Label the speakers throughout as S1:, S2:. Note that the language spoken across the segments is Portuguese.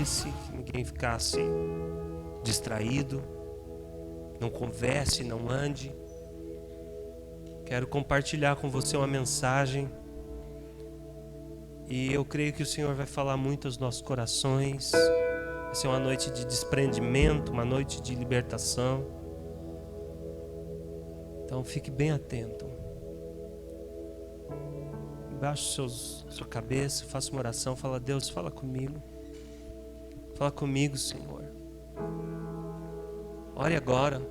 S1: saísse, que ninguém ficasse distraído, não converse, não ande. Quero compartilhar com você uma mensagem e eu creio que o Senhor vai falar muito aos nossos corações. Vai ser uma noite de desprendimento, uma noite de libertação. Então fique bem atento. Baixe sua cabeça, faça uma oração, fala: Deus, fala comigo. Fala comigo, Senhor. Ore agora.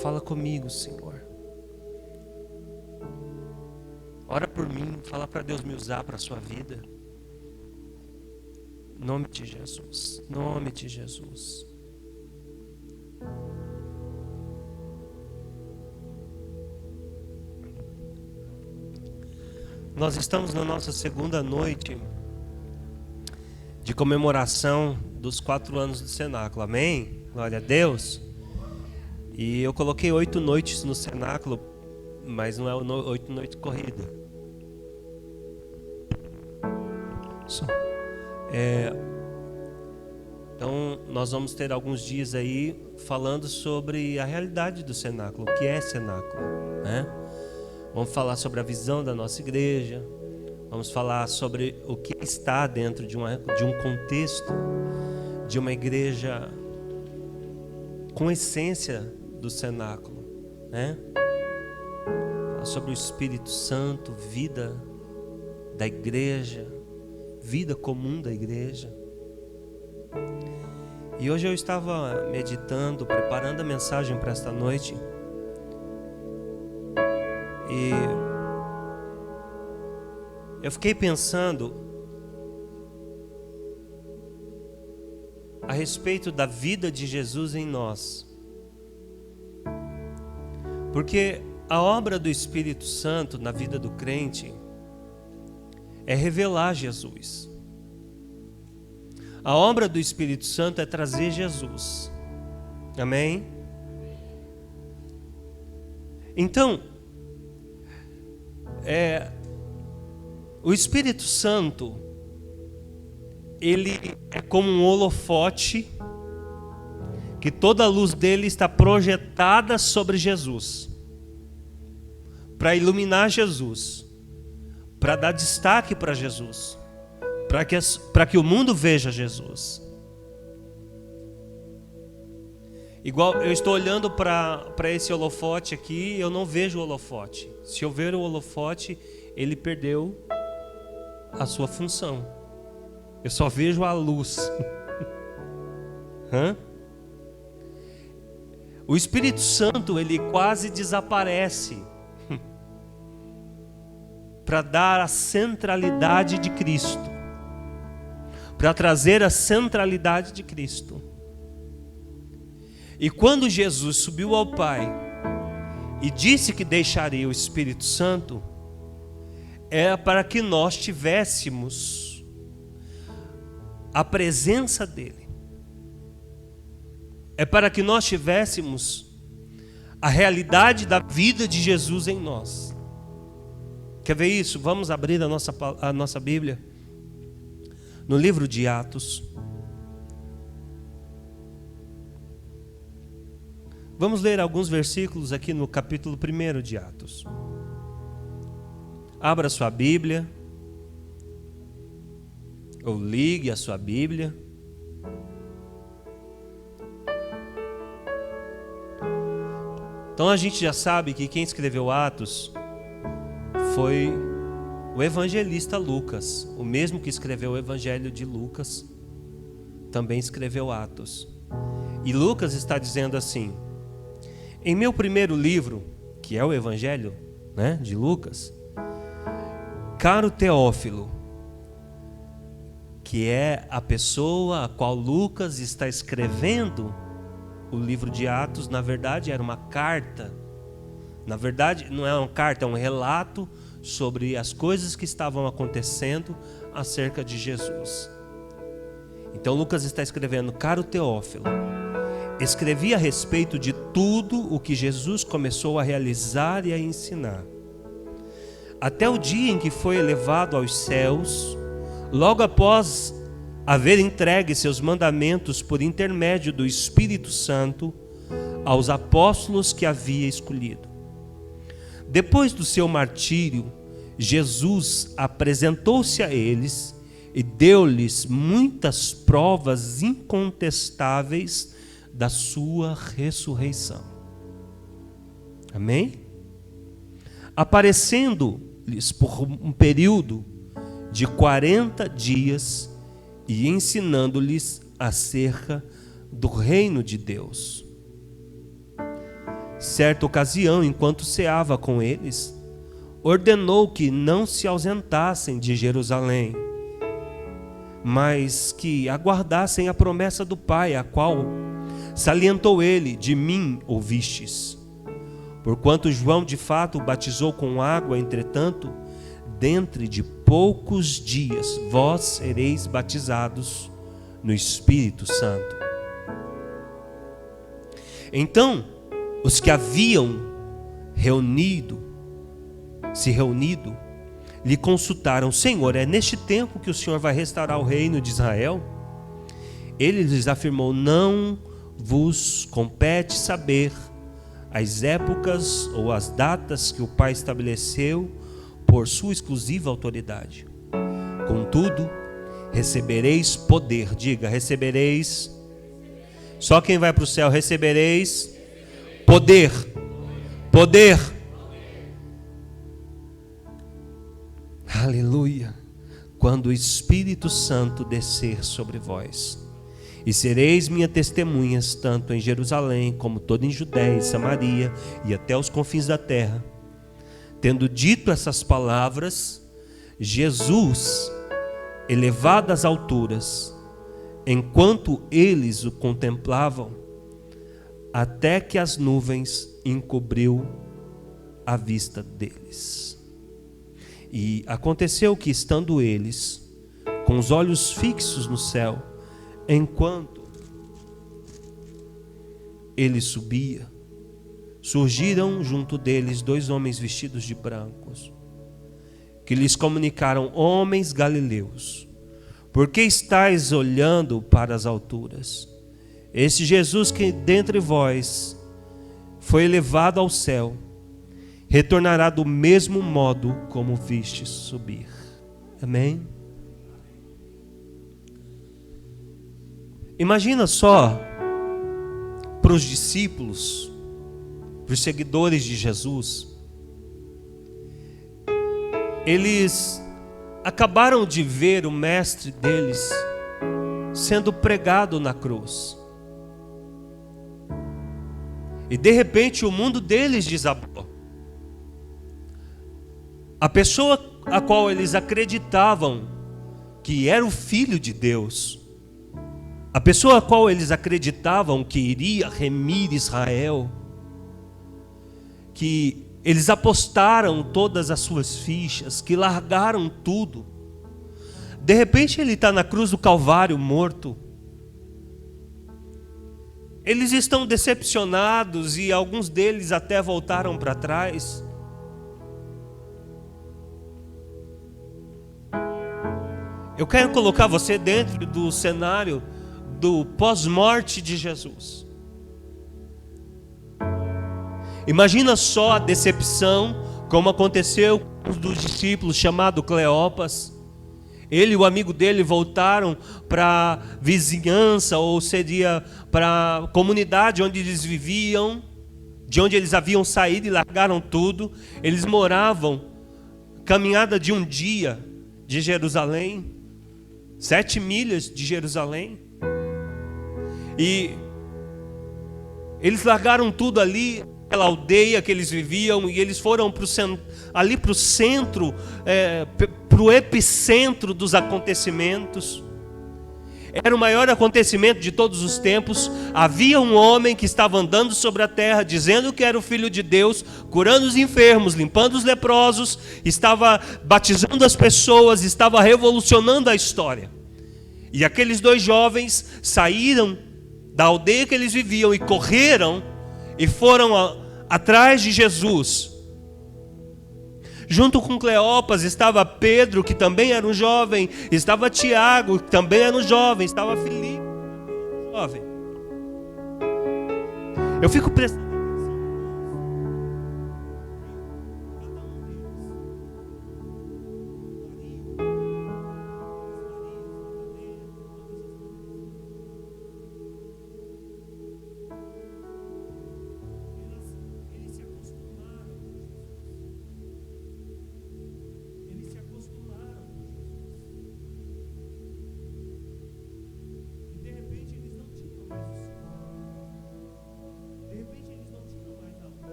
S1: Fala comigo, Senhor. Ora por mim, fala para Deus me usar para a sua vida. Em nome de Jesus. Em nome de Jesus. Nós estamos na nossa segunda noite de comemoração dos 4 anos do cenáculo. Amém? Glória a Deus. E eu coloquei 8 noites no cenáculo, mas não é 8 noites corrida. Então nós vamos ter alguns dias aí falando sobre a realidade do cenáculo, o que é cenáculo, né? Vamos falar sobre a visão da nossa igreja. Vamos falar sobre o que está dentro de um contexto de uma igreja com essência do cenáculo, né? Falar sobre o Espírito Santo, vida da igreja, vida comum da igreja. E hoje eu estava meditando, preparando a mensagem para esta noite. E eu fiquei pensando a respeito da vida de Jesus em nós. Porque a obra do Espírito Santo na vida do crente é revelar Jesus. A obra do Espírito Santo é trazer Jesus. Amém? Então, o Espírito Santo, ele é como um holofote que toda a luz dele está projetada sobre Jesus, para iluminar Jesus, para dar destaque para Jesus, para que o mundo veja Jesus. Igual eu estou olhando para esse holofote aqui, eu não vejo o holofote. Se eu ver o holofote, ele perdeu a sua função. Eu só vejo a luz. O Espírito Santo, ele quase desaparece para dar a centralidade de Cristo, para trazer a centralidade de Cristo. E quando Jesus subiu ao Pai e disse que deixaria o Espírito Santo, era para que nós tivéssemos a presença dele. É para que nós tivéssemos a realidade da vida de Jesus em nós. Quer ver isso? Vamos abrir a nossa Bíblia no livro de Atos. Vamos ler alguns versículos aqui no capítulo 1 de Atos. Abra sua Bíblia, ou ligue a sua Bíblia. Então a gente já sabe que quem escreveu Atos foi o evangelista Lucas, o mesmo que escreveu o Evangelho de Lucas, também escreveu Atos. E Lucas está dizendo assim: em meu primeiro livro, que é o Evangelho, né, de Lucas, caro Teófilo, que é a pessoa a qual Lucas está escrevendo o livro de Atos, na verdade era uma carta. Na verdade não é uma carta, é um relato sobre as coisas que estavam acontecendo acerca de Jesus. Então Lucas está escrevendo: caro Teófilo, escrevi a respeito de tudo o que Jesus começou a realizar e a ensinar, até o dia em que foi elevado aos céus, logo após haver entregue seus mandamentos por intermédio do Espírito Santo aos apóstolos que havia escolhido. Depois do seu martírio, Jesus apresentou-se a eles e deu-lhes muitas provas incontestáveis da sua ressurreição. Amém? Aparecendo-lhes por um período de 40 dias e ensinando-lhes acerca do reino de Deus. Certa ocasião, enquanto ceava com eles, ordenou que não se ausentassem de Jerusalém, mas que aguardassem a promessa do Pai, a qual salientou ele: de mim ouvistes. Porquanto João de fato batizou com água, entretanto, dentro de poucos dias vós sereis batizados no Espírito Santo. Então, os que haviam se reunido, lhe consultaram: Senhor, é neste tempo que o Senhor vai restaurar o reino de Israel? Ele lhes afirmou: não vos compete saber as épocas ou as datas que o Pai estabeleceu por sua exclusiva autoridade. Contudo, recebereis poder. Diga, recebereis. Só quem vai para o céu, recebereis poder. Poder. Aleluia. Quando o Espírito Santo descer sobre vós. E sereis minhas testemunhas, tanto em Jerusalém, como toda em Judéia e Samaria, e até os confins da terra. Tendo dito essas palavras, Jesus, elevado às alturas, enquanto eles o contemplavam, até que as nuvens encobriu a vista deles. E aconteceu que, estando eles com os olhos fixos no céu, enquanto ele subia, surgiram junto deles 2 homens vestidos de brancos, que lhes comunicaram: homens galileus, por que estáis olhando para as alturas? Esse Jesus que dentre vós foi elevado ao céu, retornará do mesmo modo como vistes subir. Amém? Imagina só para os discípulos, para os seguidores de Jesus, eles acabaram de ver o mestre deles sendo pregado na cruz. E de repente o mundo deles desabou. A pessoa a qual eles acreditavam que era o Filho de Deus, a pessoa a qual eles acreditavam que iria remir Israel, que eles apostaram todas as suas fichas, que largaram tudo, de repente ele está na cruz do Calvário morto. Eles estão decepcionados e alguns deles até voltaram para trás. Eu quero colocar você dentro do cenário do pós-morte de Jesus. Imagina só a decepção, como aconteceu com um dos discípulos chamado Cleopas. Ele e o amigo dele voltaram para a vizinhança, ou seria para a comunidade onde eles viviam, de onde eles haviam saído e largaram tudo. Eles moravam caminhada de um dia de Jerusalém, 7 milhas de Jerusalém. E eles largaram tudo ali, aquela aldeia que eles viviam, e eles foram ali para o centro, para o epicentro dos acontecimentos. Era o maior acontecimento de todos os tempos. Havia um homem que estava andando sobre a terra, dizendo que era o Filho de Deus, curando os enfermos, limpando os leprosos, estava batizando as pessoas, estava revolucionando a história. E aqueles 2 jovens saíram da aldeia que eles viviam e correram e foram atrás de Jesus. Junto com Cleopas estava Pedro, que também era um jovem, estava Tiago, que também era um jovem, estava Filipe, jovem. Eu fico prestando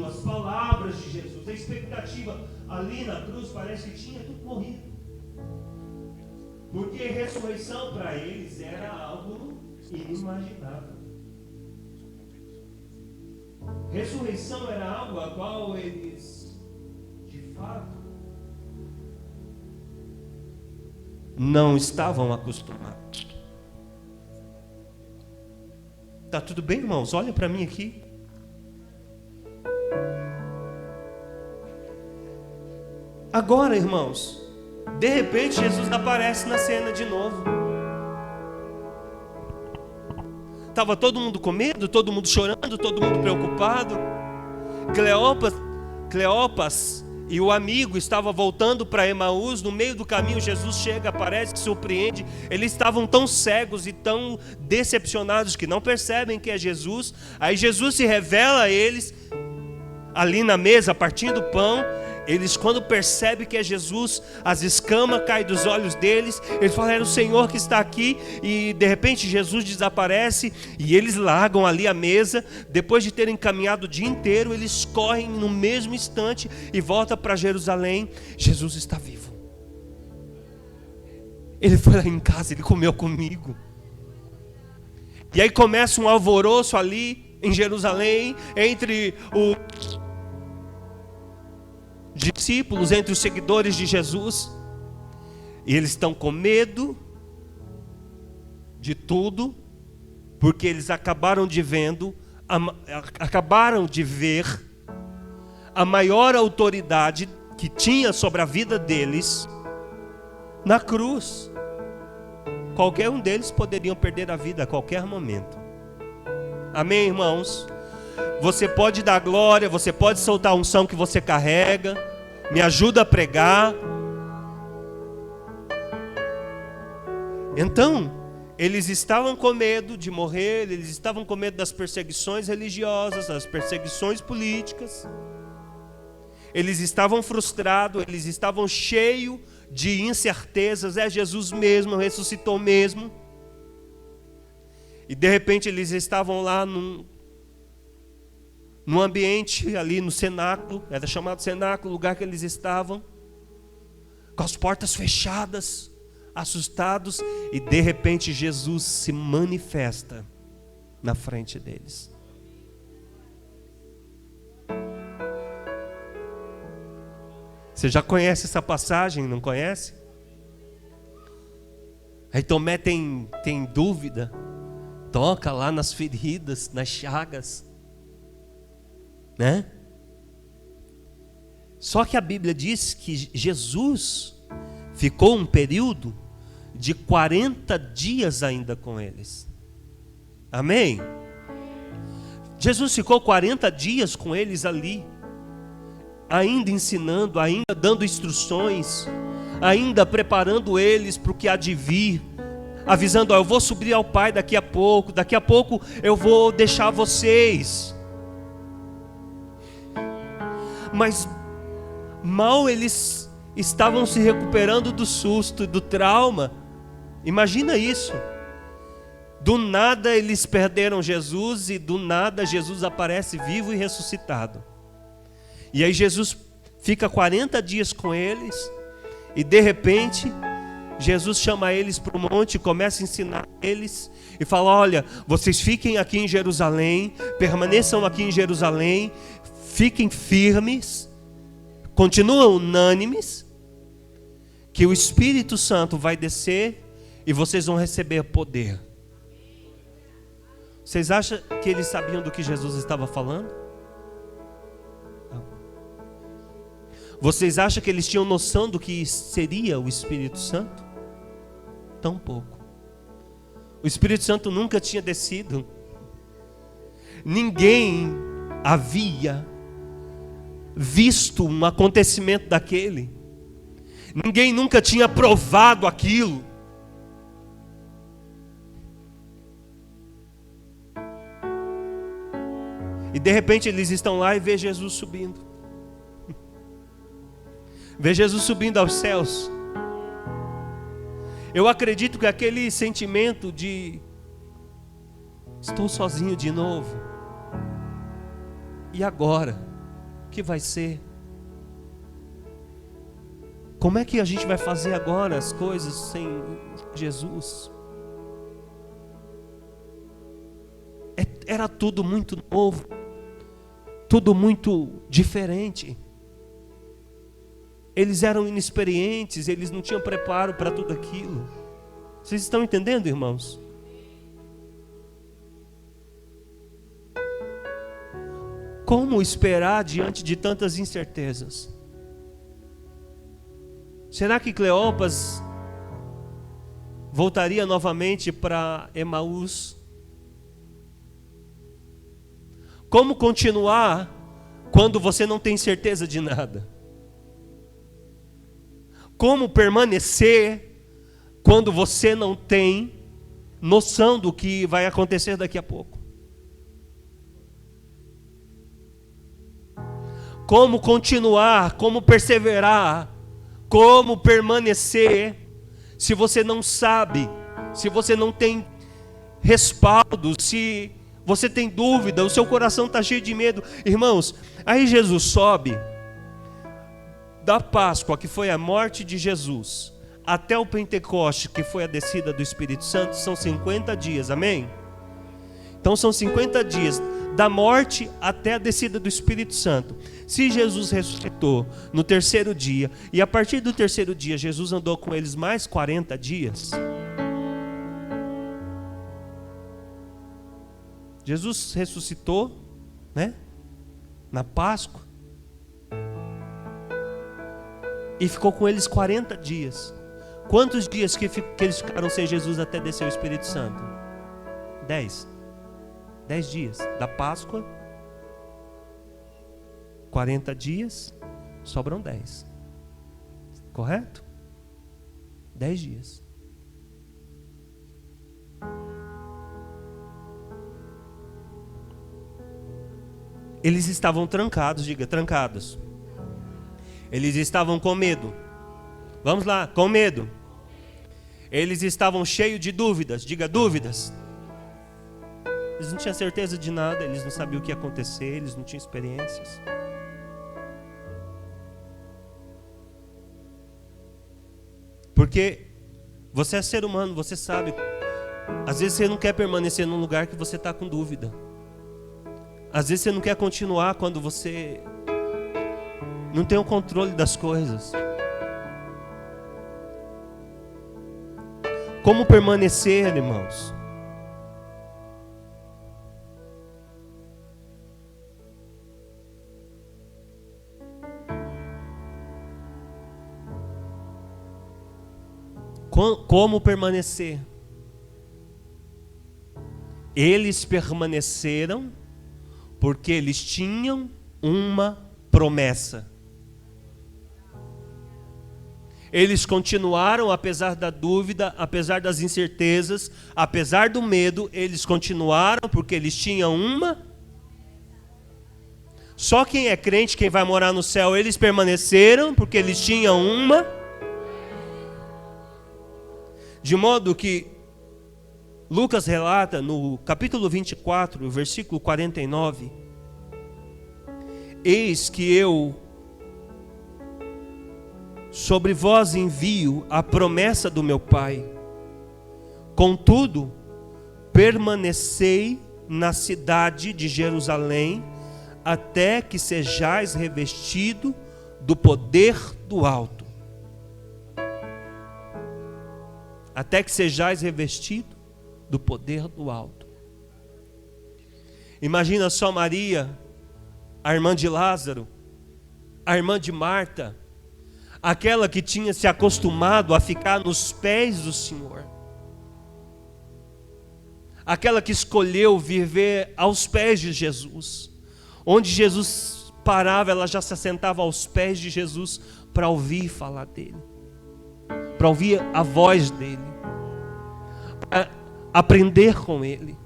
S1: as palavras de Jesus, a expectativa ali na cruz parece que tinha tudo morrido, porque a ressurreição para eles era algo inimaginável. Ressurreição era algo a qual eles de fato não estavam acostumados. Tá tudo bem, irmãos? Olha para mim aqui. Agora, irmãos, de repente Jesus aparece na cena de novo. Estava todo mundo com medo, todo mundo chorando, todo mundo preocupado. Cleopas e o amigo estavam voltando para Emaús. No meio do caminho Jesus chega, aparece, surpreende. Eles estavam tão cegos e tão decepcionados que não percebem que é Jesus. Aí Jesus se revela a eles ali na mesa, partindo o pão. Eles, quando percebem que é Jesus, as escamas caem dos olhos deles. Eles falam, era o Senhor que está aqui. E de repente Jesus desaparece e eles largam ali a mesa. Depois de terem caminhado o dia inteiro, eles correm no mesmo instante e voltam para Jerusalém. Jesus está vivo. Ele foi lá em casa, ele comeu comigo. E aí começa um alvoroço ali em Jerusalém, entre os discípulos, entre os seguidores de Jesus. E eles estão com medo de tudo, porque eles acabaram de ver a maior autoridade que tinha sobre a vida deles na cruz. Qualquer um deles poderiam perder a vida a qualquer momento. Amém, irmãos? Você pode dar glória, você pode soltar a unção que você carrega. Me ajuda a pregar. Então, eles estavam com medo de morrer, eles estavam com medo das perseguições religiosas, das perseguições políticas. Eles estavam frustrados, eles estavam cheios de incertezas. É Jesus mesmo, ressuscitou mesmo. E de repente eles estavam lá num ambiente ali no cenáculo, era chamado cenáculo, o lugar que eles estavam, com as portas fechadas, assustados, e de repente Jesus se manifesta na frente deles. Você já conhece essa passagem, não conhece? Aí Tomé tem dúvida, toca lá nas feridas, nas chagas, né? Só que a Bíblia diz que Jesus ficou um período de 40 dias ainda com eles. Amém? Jesus ficou 40 dias com eles ali, ainda ensinando, ainda dando instruções, ainda preparando eles para o que há de vir, avisando, eu vou subir ao Pai daqui a pouco eu vou deixar vocês. Mas mal eles estavam se recuperando do susto, do trauma. Imagina isso. Do nada eles perderam Jesus e do nada Jesus aparece vivo e ressuscitado. E aí Jesus fica 40 dias com eles e de repente Jesus chama eles para o monte, começa a ensinar eles e fala, olha, vocês fiquem aqui em Jerusalém, permaneçam aqui em Jerusalém, fiquem firmes, continuam unânimes, que o Espírito Santo vai descer e vocês vão receber poder. Vocês acham que eles sabiam do que Jesus estava falando? Não. Vocês acham que eles tinham noção do que seria o Espírito Santo? Tão pouco. O Espírito Santo nunca tinha descido. Ninguém havia visto um acontecimento daquele. Ninguém nunca tinha provado aquilo. E de repente eles estão lá e vê Jesus subindo. Vê Jesus subindo aos céus. Eu acredito que aquele sentimento de estou sozinho de novo. E agora? O que vai ser? Como é que a gente vai fazer agora as coisas sem Jesus? Era tudo muito novo. Tudo muito diferente. Eles eram inexperientes, eles não tinham preparo para tudo aquilo. Vocês estão entendendo, irmãos? Como esperar diante de tantas incertezas? Será que Cleopas voltaria novamente para Emaús? Como continuar quando você não tem certeza de nada? Como permanecer quando você não tem noção do que vai acontecer daqui a pouco? Como continuar, como perseverar, como permanecer, se você não sabe, se você não tem respaldo, se você tem dúvida, o seu coração está cheio de medo. Irmãos, aí Jesus sobe, da Páscoa, que foi a morte de Jesus, até o Pentecoste, que foi a descida do Espírito Santo, são 50 dias, amém? Então são 50 dias, da morte até a descida do Espírito Santo. Se Jesus ressuscitou no terceiro dia, e a partir do terceiro dia Jesus andou com eles mais 40 dias, Jesus ressuscitou, né? Na Páscoa, e ficou com eles 40 dias. Quantos dias que eles ficaram sem Jesus até descer o Espírito Santo? 10 dias. Da Páscoa, 40 dias, sobram 10. Correto? 10 dias. Eles estavam trancados, diga, trancados. Eles estavam com medo. Vamos lá, com medo. Eles estavam cheios de dúvidas, diga, dúvidas. Eles não tinham certeza de nada, eles não sabiam o que ia acontecer, eles não tinham experiências. Porque você é ser humano, você sabe. Às vezes você não quer permanecer num lugar que você está com dúvida. Às vezes você não quer continuar quando você não tem o controle das coisas. Como permanecer, irmãos? Como permanecer? Eles permaneceram porque eles tinham uma promessa. Eles continuaram apesar da dúvida, apesar das incertezas, apesar do medo, eles continuaram porque eles tinham uma. Só quem é crente, quem vai morar no céu, eles permaneceram porque eles tinham uma. De modo que Lucas relata no capítulo 24, versículo 49, eis que eu sobre vós envio a promessa do meu Pai. Contudo, permanecei na cidade de Jerusalém, até que sejais revestido do poder do alto. até que sejais revestido do poder do alto. Imagina só Maria, a irmã de Lázaro, a irmã de Marta, aquela que tinha se acostumado a ficar nos pés do Senhor, aquela que escolheu viver aos pés de Jesus. Onde Jesus parava, ela já se assentava aos pés de Jesus para ouvir falar dele, para ouvir a voz dele, para aprender com ele.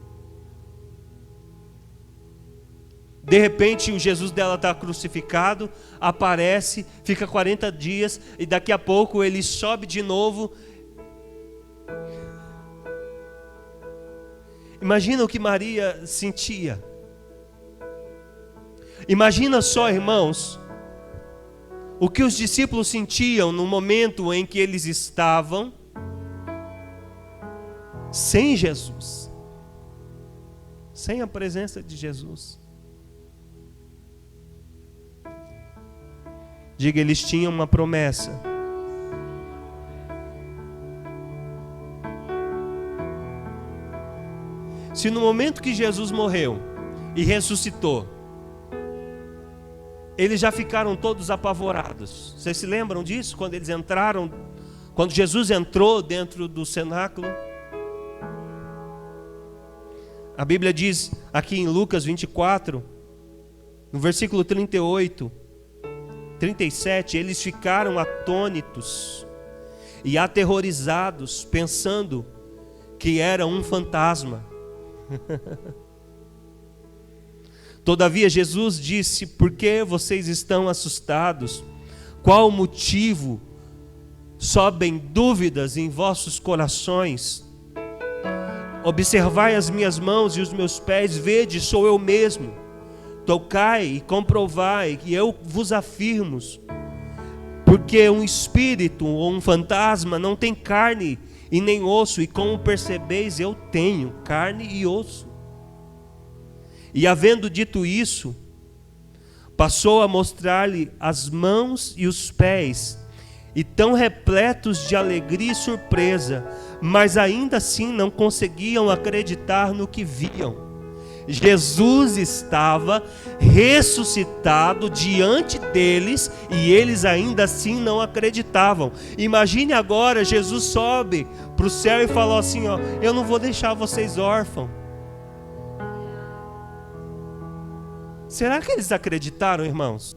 S1: De repente o Jesus dela está crucificado, aparece, fica 40 dias e daqui a pouco ele sobe de novo. Imagina o que Maria sentia. Imagina só, irmãos, o que os discípulos sentiam no momento em que eles estavam sem Jesus, sem a presença de Jesus. Diga, eles tinham uma promessa. Se no momento que Jesus morreu e ressuscitou, eles já ficaram todos apavorados. Vocês se lembram disso? Quando eles entraram, quando Jesus entrou dentro do cenáculo? A Bíblia diz aqui em Lucas 24, no versículo 38, 37, eles ficaram atônitos e aterrorizados, pensando que era um fantasma. Todavia Jesus disse: por que vocês estão assustados? Qual o motivo? Sobem dúvidas em vossos corações? Observai as minhas mãos e os meus pés, vede, sou eu mesmo. Tocai e comprovai, que eu vos afirmo, porque um espírito ou um fantasma não tem carne e nem osso, e como percebeis, eu tenho carne e osso. E havendo dito isso, passou a mostrar-lhe as mãos e os pés, e tão repletos de alegria e surpresa, mas ainda assim não conseguiam acreditar no que viam. Jesus estava ressuscitado diante deles e eles ainda assim não acreditavam. Imagine agora, Jesus sobe para o céu e falou assim: ó, eu não vou deixar vocês órfãos. Será que eles acreditaram, irmãos?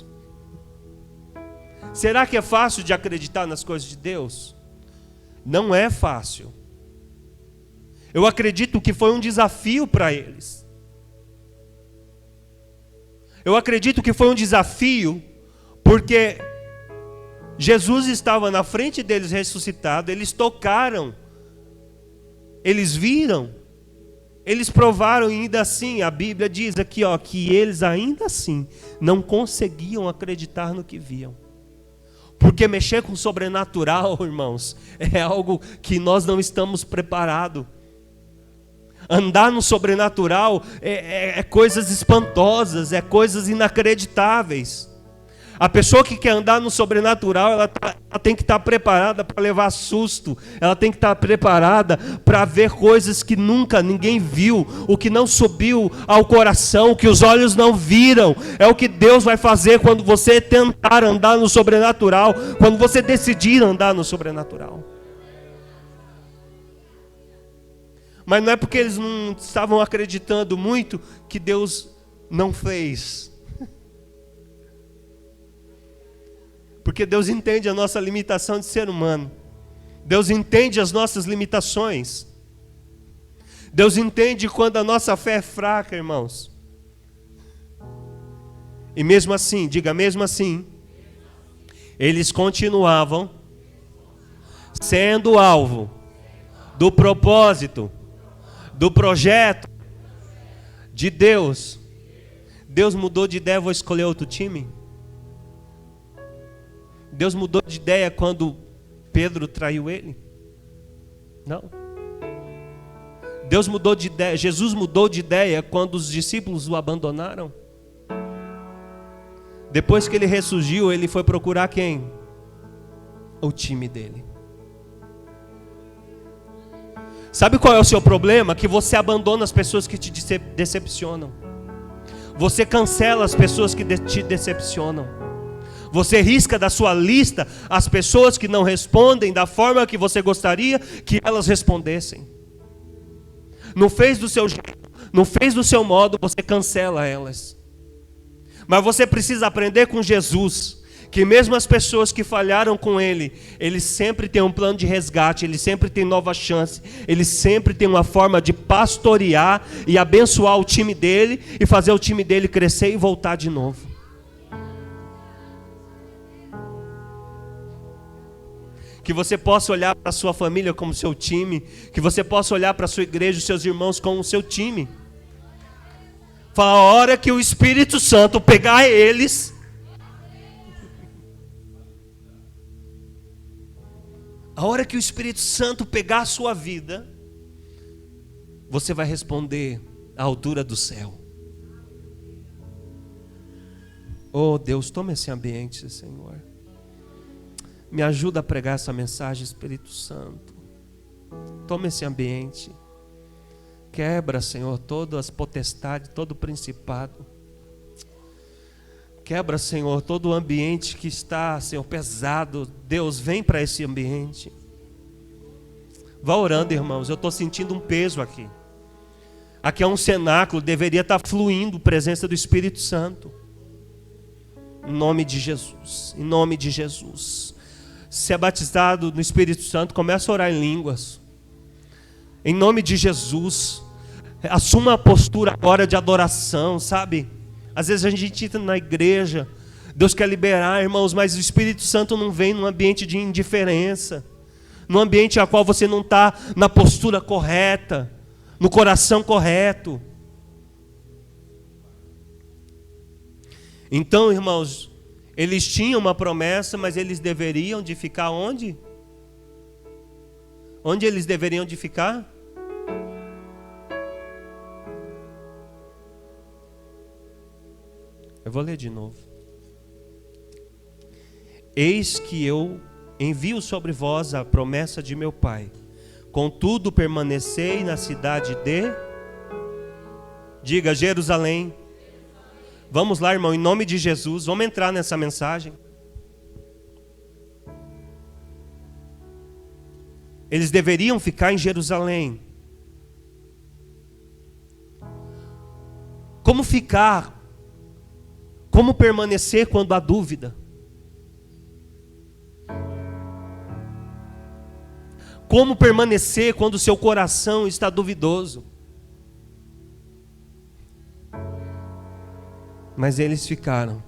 S1: Será que é fácil de acreditar nas coisas de Deus? Não é fácil. Eu acredito que foi um desafio para eles. Eu acredito que foi um desafio, porque Jesus estava na frente deles ressuscitado, eles tocaram, eles viram, eles provaram, e ainda assim, a Bíblia diz aqui, ó, que eles ainda assim não conseguiam acreditar no que viam. Porque mexer com o sobrenatural, irmãos, é algo que nós não estamos preparados. Andar no sobrenatural é coisas espantosas, é coisas inacreditáveis. A pessoa que quer andar no sobrenatural, ela tem que estar preparada para levar susto. Ela tem que estar preparada para ver coisas que nunca ninguém viu, o que não subiu ao coração, o que os olhos não viram. É o que Deus vai fazer quando você tentar andar no sobrenatural, quando você decidir andar no sobrenatural. Mas não é porque eles não estavam acreditando muito que Deus não fez. Porque Deus entende a nossa limitação de ser humano. Deus entende as nossas limitações. Deus entende quando a nossa fé é fraca, irmãos. E mesmo assim, diga mesmo assim, eles continuavam sendo alvo do propósito, do projeto de Deus. Deus mudou de ideia, vou escolher outro time? Deus mudou de ideia quando Pedro traiu ele? Não. Deus mudou de ideia, Jesus mudou de ideia quando os discípulos o abandonaram? Depois que ele ressurgiu, ele foi procurar quem? O time dele. Sabe qual é o seu problema? Que você abandona as pessoas que te decepcionam. Você cancela as pessoas que te decepcionam. Você risca da sua lista as pessoas que não respondem da forma que você gostaria que elas respondessem. Não fez do seu jeito, não fez do seu modo, você cancela elas. Mas você precisa aprender com Jesus, que mesmo as pessoas que falharam com Ele, Ele sempre tem um plano de resgate, Ele sempre tem nova chance, Ele sempre tem uma forma de pastorear e abençoar o time dele e fazer o time dele crescer e voltar de novo. Que você possa olhar para a sua família como seu time, que você possa olhar para a sua igreja, os seus irmãos como o seu time. Fala, a hora que o Espírito Santo pegar eles, a hora que o Espírito Santo pegar a sua vida, você vai responder à altura do céu. Oh Deus, toma esse ambiente, Senhor. Me ajuda a pregar essa mensagem, Espírito Santo. Toma esse ambiente. Quebra, Senhor, todas as potestades, todo o principado. Quebra, Senhor, todo o ambiente que está, Senhor, pesado. Deus, vem para esse ambiente. Vá orando, irmãos. Eu estou sentindo um peso aqui. Aqui é um cenáculo, deveria estar fluindo a presença do Espírito Santo. Em nome de Jesus. Em nome de Jesus. Se é batizado no Espírito Santo, começa a orar em línguas. Em nome de Jesus. Assuma a postura agora de adoração, sabe? Às vezes a gente entra na igreja, Deus quer liberar, irmãos, mas o Espírito Santo não vem num ambiente de indiferença, num ambiente a qual você não está na postura correta, no coração correto. Então, irmãos, eles tinham uma promessa, mas eles deveriam de ficar onde? Onde eles deveriam de ficar? Eu vou ler de novo. Eis que eu envio sobre vós a promessa de meu Pai. Contudo, permanecei na cidade de... Diga, Jerusalém. Vamos lá, irmão, em nome de Jesus, vamos entrar nessa mensagem. Eles deveriam ficar em Jerusalém. Como ficar? Como permanecer quando há dúvida? Como permanecer quando o seu coração está duvidoso? Mas eles ficaram,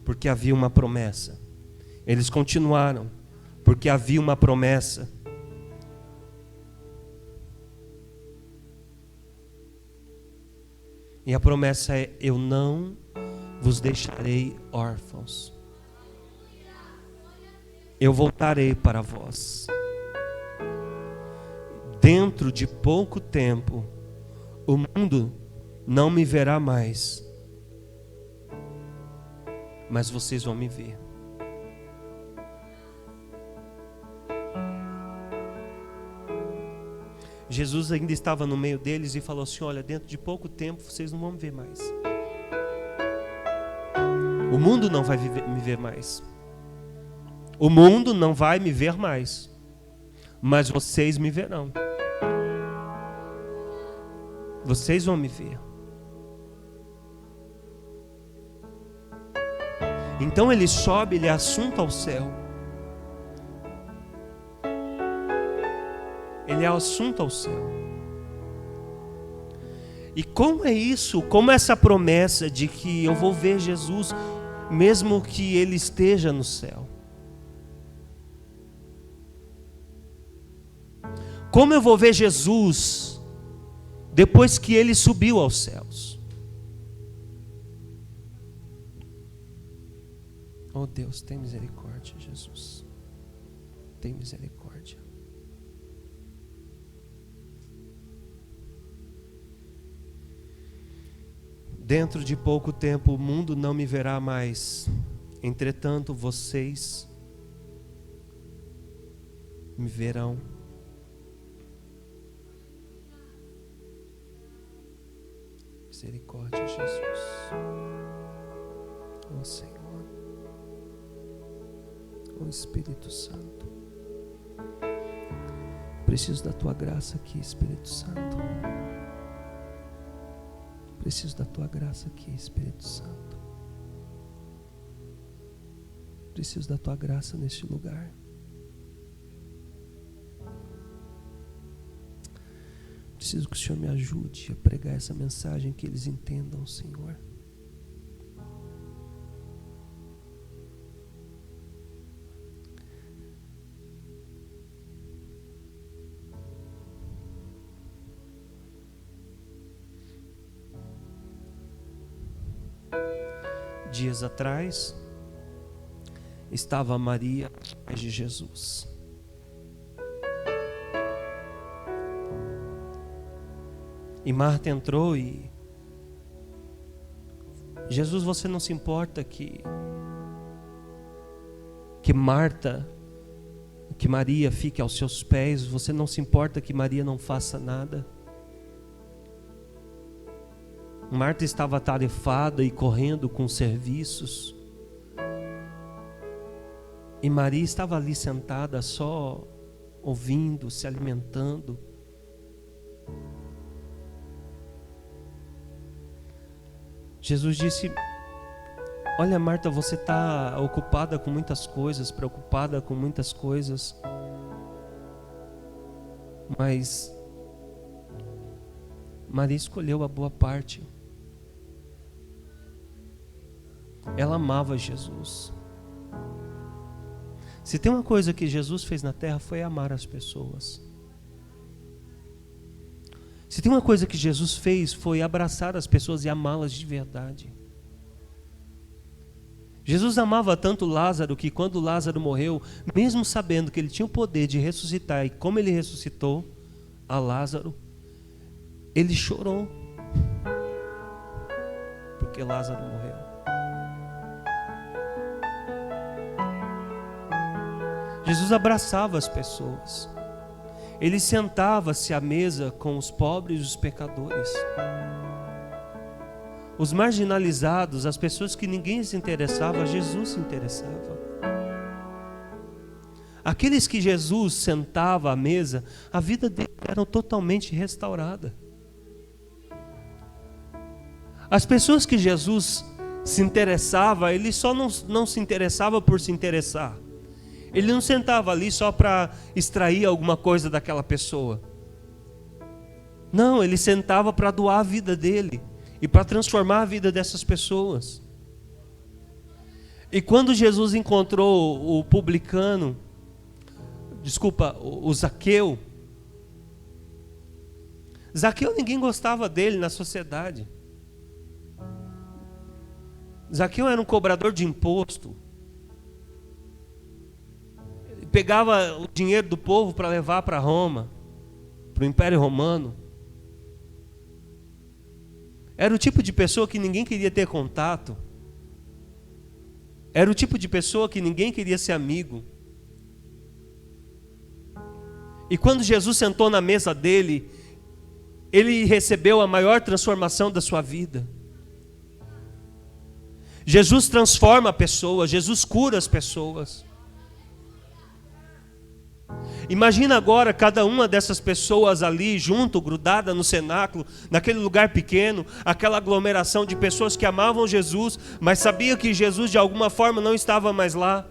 S1: porque havia uma promessa. Eles continuaram, porque havia uma promessa. E a promessa é: eu não vos deixarei órfãos. Eu voltarei para vós. Dentro de pouco tempo, o mundo não me verá mais, mas vocês vão me ver. Jesus ainda estava no meio deles e falou assim: olha, dentro de pouco tempo vocês não vão me ver mais. O mundo não vai me ver mais. O mundo não vai me ver mais, mas vocês me verão. Vocês vão me ver. Então ele sobe, ele é assunto ao céu. Ele é assunto ao céu. E como é isso? Como é essa promessa de que eu vou ver Jesus, mesmo que ele esteja no céu? Como eu vou ver Jesus depois que ele subiu aos céus? Oh Deus, tem misericórdia, Jesus. Tem misericórdia. Dentro de pouco tempo o mundo não me verá mais. Entretanto, vocês me verão. misericórdia, Jesus. Ó Senhor, ó Espírito Santo, preciso da tua graça aqui, Espírito Santo. Preciso da tua graça aqui, Espírito Santo. Preciso da tua graça neste lugar. Preciso que o Senhor me ajude a pregar essa mensagem, que eles entendam, Senhor. Dias atrás, estava Maria aos pés de Jesus. E Marta entrou e... Jesus, você não se importa que Maria fique aos seus pés? Você não se importa que Maria não faça nada? Marta estava atarefada e correndo com serviços. E Maria estava ali sentada só ouvindo, se alimentando. Jesus disse: olha, Marta, você está ocupada com muitas coisas, preocupada com muitas coisas, mas Maria escolheu a boa parte. Ela amava Jesus. Se tem uma coisa que Jesus fez na terra, foi amar as pessoas. Se tem uma coisa que Jesus fez, foi abraçar as pessoas e amá-las de verdade. Jesus amava tanto Lázaro que quando Lázaro morreu, mesmo sabendo que ele tinha o poder de ressuscitar, e como ele ressuscitou a Lázaro, ele chorou porque Lázaro morreu. Jesus abraçava as pessoas. Ele sentava-se à mesa com os pobres e os pecadores, os marginalizados, as pessoas que ninguém se interessava. Jesus se interessava. Aqueles que Jesus sentava à mesa, a vida deles era totalmente restaurada. As pessoas que Jesus se interessava, ele só não se interessava por se interessar. Ele não sentava ali só para extrair alguma coisa daquela pessoa. Não, ele sentava para doar a vida dele e para transformar a vida dessas pessoas. E quando Jesus encontrou o publicano, o Zaqueu. Zaqueu, ninguém gostava dele na sociedade. Zaqueu era um cobrador de imposto. Pegava o dinheiro do povo para levar para Roma, para o Império Romano. Era o tipo de pessoa que ninguém queria ter contato. Era o tipo de pessoa que ninguém queria ser amigo. E quando Jesus sentou na mesa dele, ele recebeu a maior transformação da sua vida. Jesus transforma pessoas, Jesus cura as pessoas. Imagina agora cada uma dessas pessoas ali junto, grudada no cenáculo, naquele lugar pequeno, aquela aglomeração de pessoas que amavam Jesus, mas sabiam que Jesus de alguma forma não estava mais lá.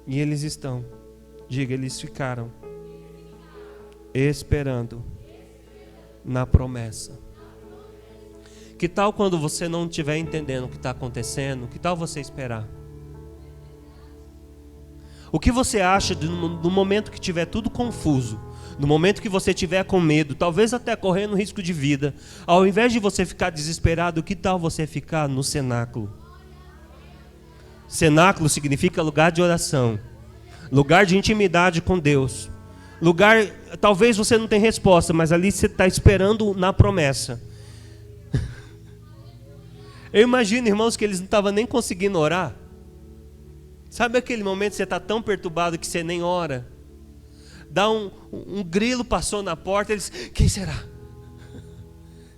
S1: E eles estão, diga, eles ficaram esperando na promessa. Que tal quando você não estiver entendendo o que está acontecendo? Que tal você esperar? O que você acha no momento que estiver tudo confuso, no momento que você estiver com medo, talvez até correndo risco de vida, ao invés de você ficar desesperado, que tal você ficar no cenáculo? Cenáculo significa lugar de oração, lugar de intimidade com Deus, lugar, talvez você não tenha resposta, mas ali você está esperando na promessa. Eu imagino, irmãos, que eles não estavam nem conseguindo orar. Sabe aquele momento que você está tão perturbado que você nem ora? Dá um grilo passou na porta, eles, quem será?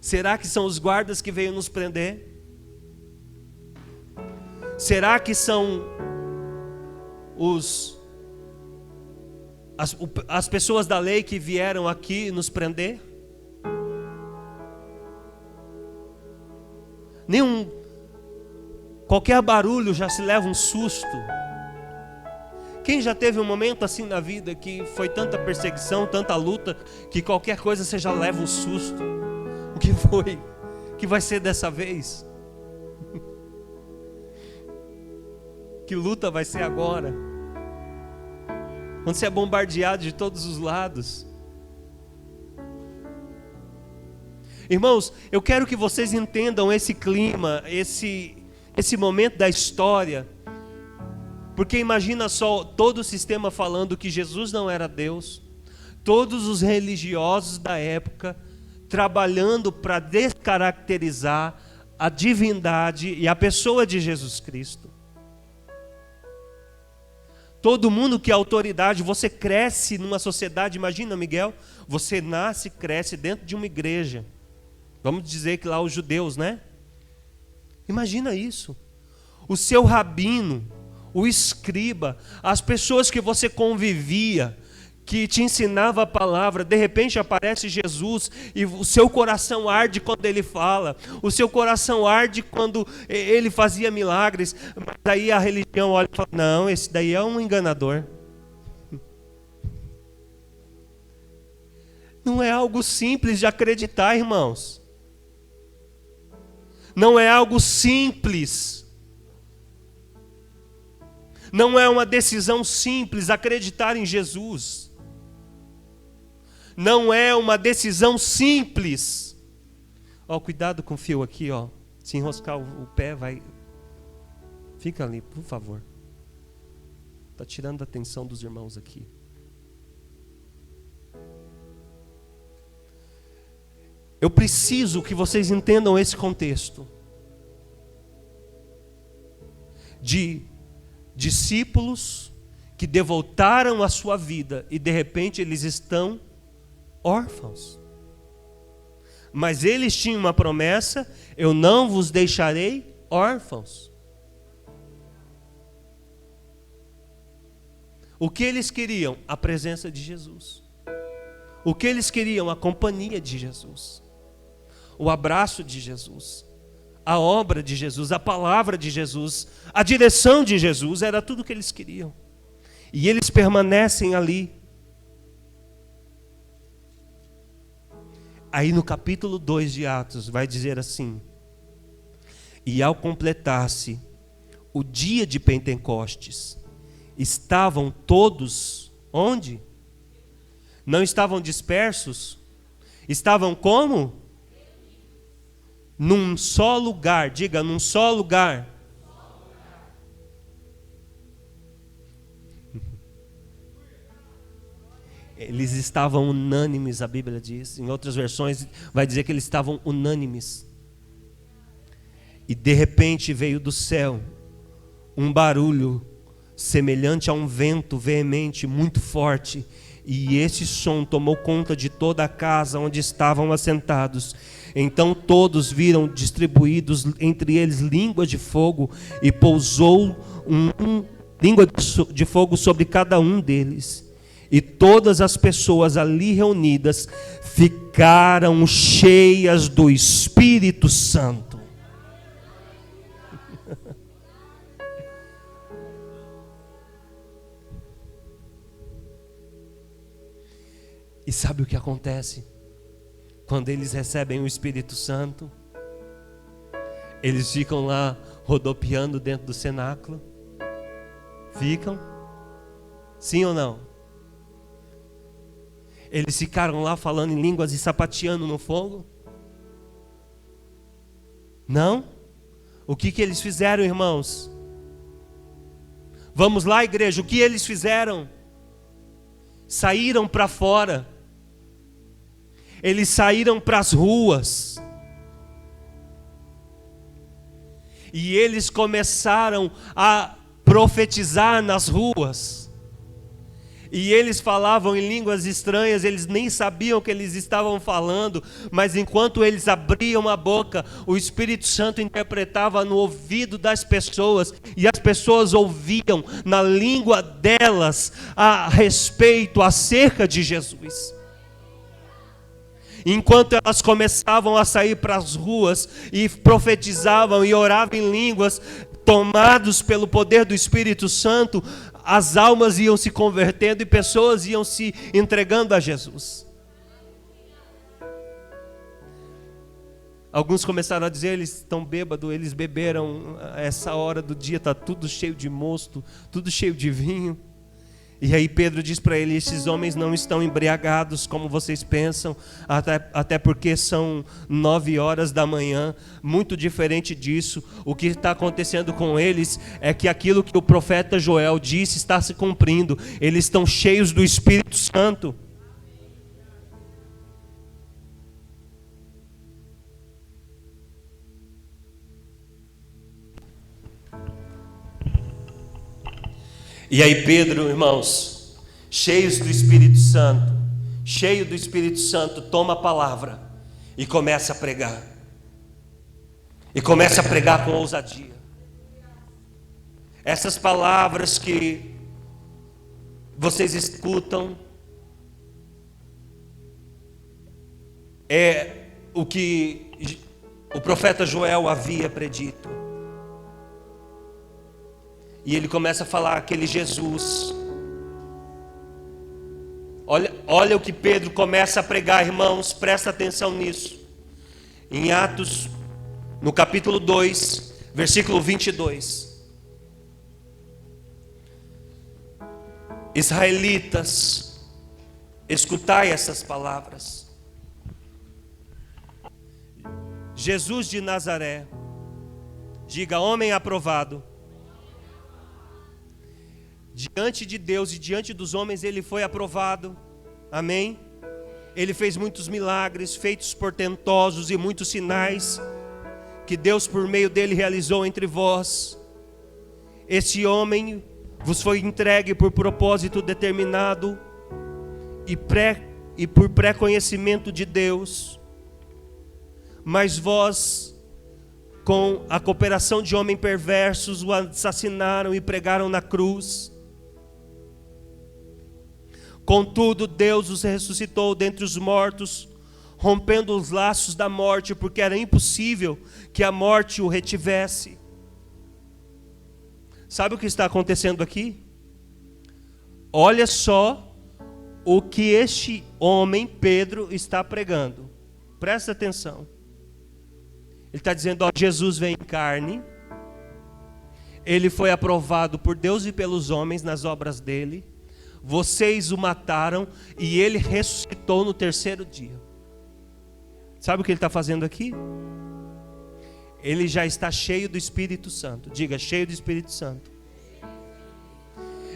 S1: Será que são os guardas que veio nos prender? Será que são as pessoas da lei que vieram aqui nos prender? Qualquer barulho já se leva um susto. Quem já teve um momento assim na vida que foi tanta perseguição, tanta luta, que qualquer coisa você já leva um susto? O que foi? O que vai ser dessa vez? Que luta vai ser agora? Quando você é bombardeado de todos os lados. Irmãos, eu quero que vocês entendam esse clima, esse momento da história. Porque imagina só, todo o sistema falando que Jesus não era Deus, todos os religiosos da época trabalhando para descaracterizar a divindade e a pessoa de Jesus Cristo. Todo mundo que é autoridade, você cresce numa sociedade, imagina, Miguel, você nasce e cresce dentro de uma igreja. Vamos dizer que lá os judeus, né? Imagina isso. O seu rabino, o escriba, as pessoas que você convivia, que te ensinava a palavra, de repente aparece Jesus e o seu coração arde quando ele fala, o seu coração arde quando ele fazia milagres, mas aí a religião olha e fala, não, esse daí é um enganador. Não é algo simples de acreditar, irmãos. Não é algo simples. Não é uma decisão simples acreditar em Jesus. Não é uma decisão simples. Ó, cuidado com o fio aqui, ó. Se enroscar o pé, vai. Fica ali, por favor. Está tirando a atenção dos irmãos aqui. Eu preciso que vocês entendam esse contexto. De discípulos que devotaram a sua vida e de repente eles estão órfãos. Mas eles tinham uma promessa: eu não vos deixarei órfãos. O que eles queriam? A presença de Jesus. O que eles queriam? A companhia de Jesus. O abraço de Jesus. A obra de Jesus, a palavra de Jesus, a direção de Jesus, era tudo o que eles queriam. E eles permanecem ali. Aí no capítulo 2 de Atos vai dizer assim: e ao completar-se o dia de Pentecostes, estavam todos, onde? Não estavam dispersos? Estavam como? Num só lugar, diga, num só lugar. Eles estavam unânimes, a Bíblia diz. Em outras versões vai dizer que eles estavam unânimes. E de repente veio do céu um barulho semelhante a um vento veemente, muito forte. E esse som tomou conta de toda a casa onde estavam assentados. Então todos viram distribuídos entre eles línguas de fogo, e pousou língua de fogo sobre cada um deles. E todas as pessoas ali reunidas ficaram cheias do Espírito Santo. E sabe o que acontece? Quando eles recebem o Espírito Santo, eles ficam lá rodopiando dentro do cenáculo. Ficam? Sim ou não? Eles ficaram lá falando em línguas e sapateando no fogo? Não? O que eles fizeram, irmãos? Vamos lá, igreja, o que eles fizeram? Saíram para fora. Eles saíram para as ruas. E eles começaram a profetizar nas ruas. E eles falavam em línguas estranhas, eles nem sabiam o que eles estavam falando, mas enquanto eles abriam a boca, o Espírito Santo interpretava no ouvido das pessoas, e as pessoas ouviam na língua delas a respeito, acerca de Jesus. Enquanto elas começavam a sair para as ruas e profetizavam e oravam em línguas, tomados pelo poder do Espírito Santo, as almas iam se convertendo e pessoas iam se entregando a Jesus. Alguns começaram a dizer: eles estão bêbados, eles beberam, a essa hora do dia está tudo cheio de mosto, tudo cheio de vinho. E aí Pedro diz para ele: esses homens não estão embriagados como vocês pensam, até porque são 9 horas da manhã. Muito diferente disso, o que está acontecendo com eles é que aquilo que o profeta Joel disse está se cumprindo. Eles estão cheios do Espírito Santo. E aí Pedro, irmãos, cheio do Espírito Santo, toma a palavra e começa a pregar. E começa a pregar com ousadia. Essas palavras que vocês escutam é o que o profeta Joel havia predito. E ele começa a falar aquele Jesus. Olha o que Pedro começa a pregar, irmãos, presta atenção nisso. Em Atos, no capítulo 2, versículo 22. Israelitas, escutai essas palavras. Jesus de Nazaré, diga: homem aprovado. Diante de Deus e diante dos homens ele foi aprovado. Amém? Ele fez muitos milagres, feitos portentosos e muitos sinais que Deus por meio dele realizou entre vós. Esse homem vos foi entregue por propósito determinado e por pré-conhecimento de Deus. Mas vós, com a cooperação de homens perversos, o assassinaram e pregaram na cruz. Contudo, Deus os ressuscitou dentre os mortos, rompendo os laços da morte, porque era impossível que a morte o retivesse. Sabe o que está acontecendo aqui? Olha só o que este homem, Pedro, está pregando. Presta atenção. Ele está dizendo: ó, Jesus veio em carne, ele foi aprovado por Deus e pelos homens nas obras dele. Vocês o mataram e ele ressuscitou no terceiro dia. Sabe o que ele está fazendo aqui? Ele já está cheio do Espírito Santo. Diga: cheio do Espírito Santo.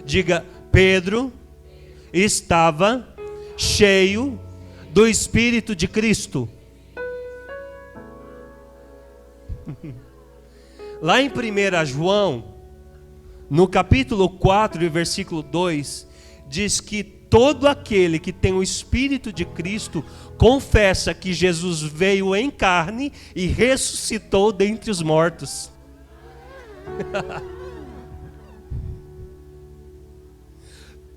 S1: Diga: Pedro estava cheio do Espírito de Cristo. Lá em 1 João, no capítulo 4 e versículo 2, diz que todo aquele que tem o Espírito de Cristo confessa que Jesus veio em carne e ressuscitou dentre os mortos.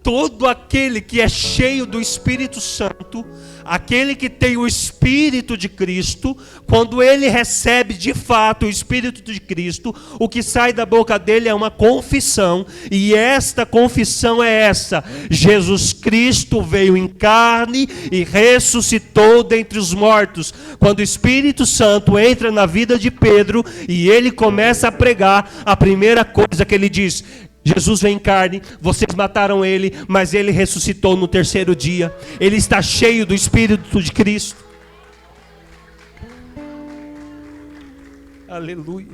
S1: Todo aquele que é cheio do Espírito Santo, aquele que tem o Espírito de Cristo, quando ele recebe de fato o Espírito de Cristo, o que sai da boca dele é uma confissão, e esta confissão é essa: Jesus Cristo veio em carne e ressuscitou dentre os mortos. Quando o Espírito Santo entra na vida de Pedro e ele começa a pregar, a primeira coisa que ele diz: Jesus vem em carne, vocês mataram ele, mas ele ressuscitou no terceiro dia. Ele está cheio do Espírito de Cristo. Aleluia.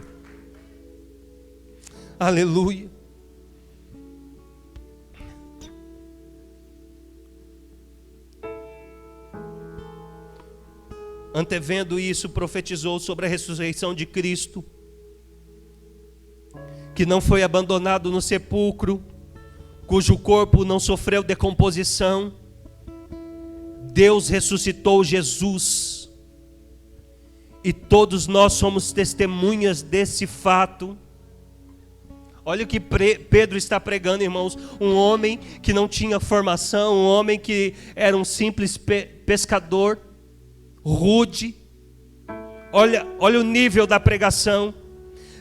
S1: Aleluia. Antevendo isso, profetizou sobre a ressurreição de Cristo, que não foi abandonado no sepulcro, cujo corpo não sofreu decomposição. Deus ressuscitou Jesus, e todos nós somos testemunhas desse fato. Olha o que Pedro está pregando, irmãos. Um homem que não tinha formação, um homem que era um simples pescador, rude. Olha o nível da pregação.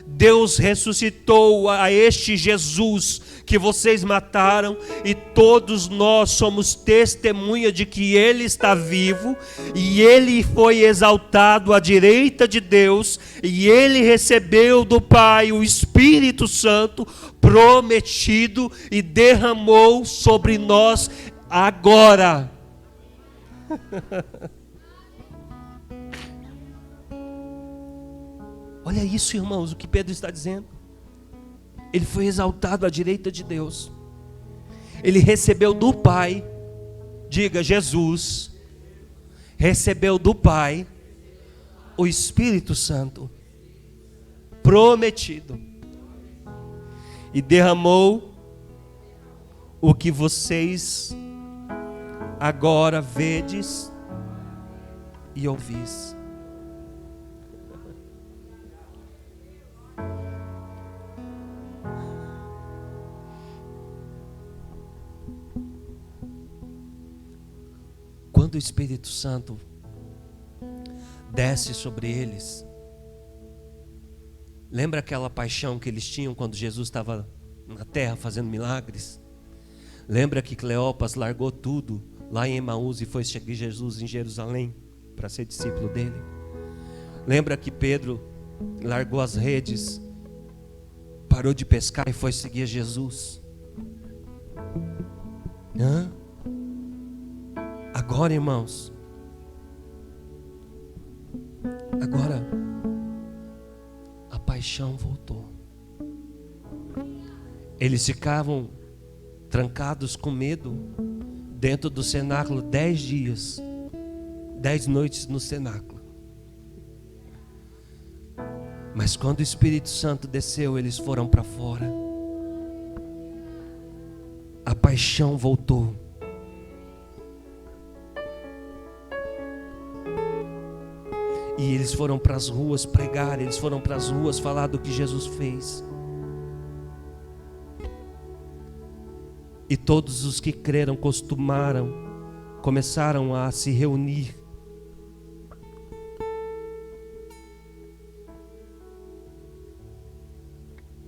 S1: Deus ressuscitou a este Jesus que vocês mataram, e todos nós somos testemunha de que Ele está vivo, e Ele foi exaltado à direita de Deus, e Ele recebeu do Pai o Espírito Santo prometido e derramou sobre nós agora. Olha isso, irmãos, o que Pedro está dizendo. Ele foi exaltado à direita de Deus. Ele recebeu do Pai, diga, Jesus, recebeu do Pai o Espírito Santo prometido e derramou o que vocês agora vedes e ouvis. Quando o Espírito Santo desce sobre eles, lembra aquela paixão que eles tinham quando Jesus estava na terra fazendo milagres? Lembra que Cleopas largou tudo lá em Emaús e foi seguir Jesus em Jerusalém para ser discípulo dele? Lembra que Pedro largou as redes, parou de pescar e foi seguir Jesus? Agora, irmãos, agora a paixão voltou. Eles ficavam trancados com medo dentro do cenáculo 10 dias, 10 noites no cenáculo. Mas quando o Espírito Santo desceu, eles foram para fora. A paixão voltou. E eles foram para as ruas pregar, eles foram para as ruas falar do que Jesus fez. E todos os que creram começaram a se reunir.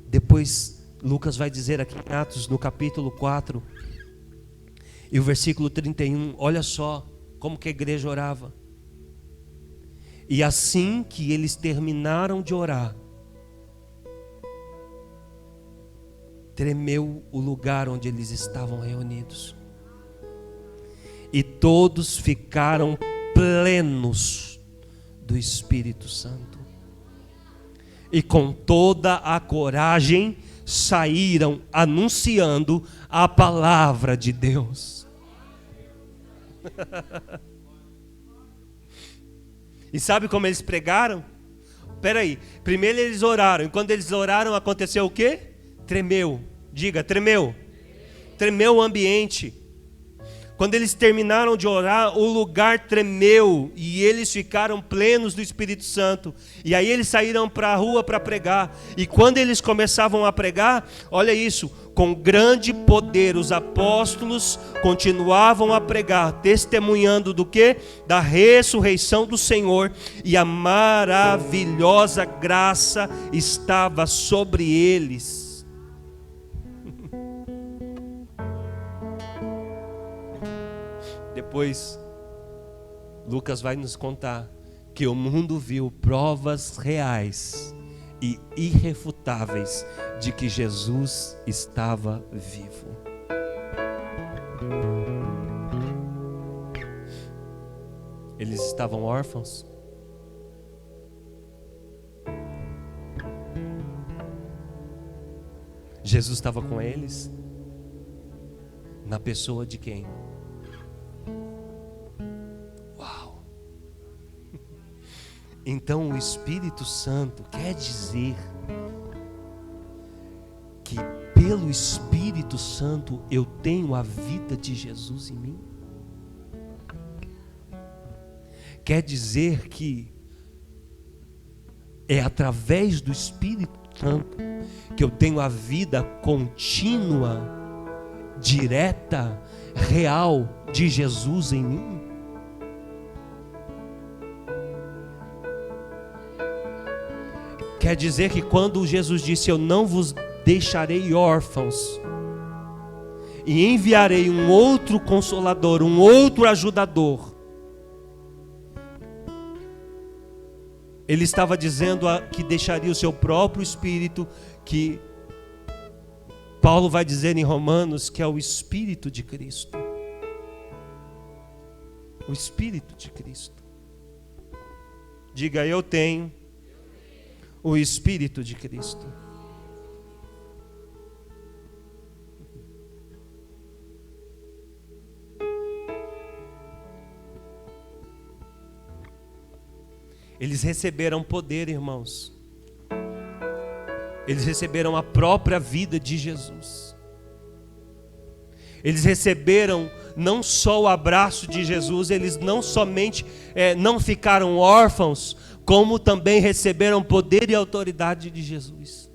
S1: Depois Lucas vai dizer aqui em Atos, no capítulo 4, e o versículo 31, olha só como que a igreja orava. E assim que eles terminaram de orar, tremeu o lugar onde eles estavam reunidos. E todos ficaram plenos do Espírito Santo. E com toda a coragem saíram anunciando a palavra de Deus. E sabe como eles pregaram? Peraí, primeiro eles oraram, e quando eles oraram aconteceu o quê? Tremeu, diga, tremeu. Tremeu o ambiente. Quando eles terminaram de orar, o lugar tremeu, e eles ficaram plenos do Espírito Santo. E aí eles saíram para a rua para pregar, e quando eles começavam a pregar, olha isso, com grande poder os apóstolos continuavam a pregar, testemunhando do quê? Da ressurreição do Senhor, e a maravilhosa graça estava sobre eles. Depois, Lucas vai nos contar que o mundo viu provas reais e irrefutáveis de que Jesus estava vivo. Eles estavam órfãos. Jesus estava com eles. Na pessoa de quem? Uau! Então o Espírito Santo quer dizer tenho o Espírito Santo, eu tenho a vida de Jesus em mim. Quer dizer que é através do Espírito Santo que eu tenho a vida contínua, direta, real de Jesus em mim. Quer dizer que quando Jesus disse: eu não vos deixarei órfãos, e enviarei um outro consolador, um outro ajudador, ele estava dizendo que deixaria o seu próprio Espírito, que Paulo vai dizer em Romanos que é o Espírito de Cristo. O Espírito de Cristo. Diga: eu tenho o Espírito de Cristo. Eles receberam poder, irmãos. Eles receberam a própria vida de Jesus. Eles receberam não só o abraço de Jesus, eles não somente não ficaram órfãos, como também receberam poder e autoridade de Jesus.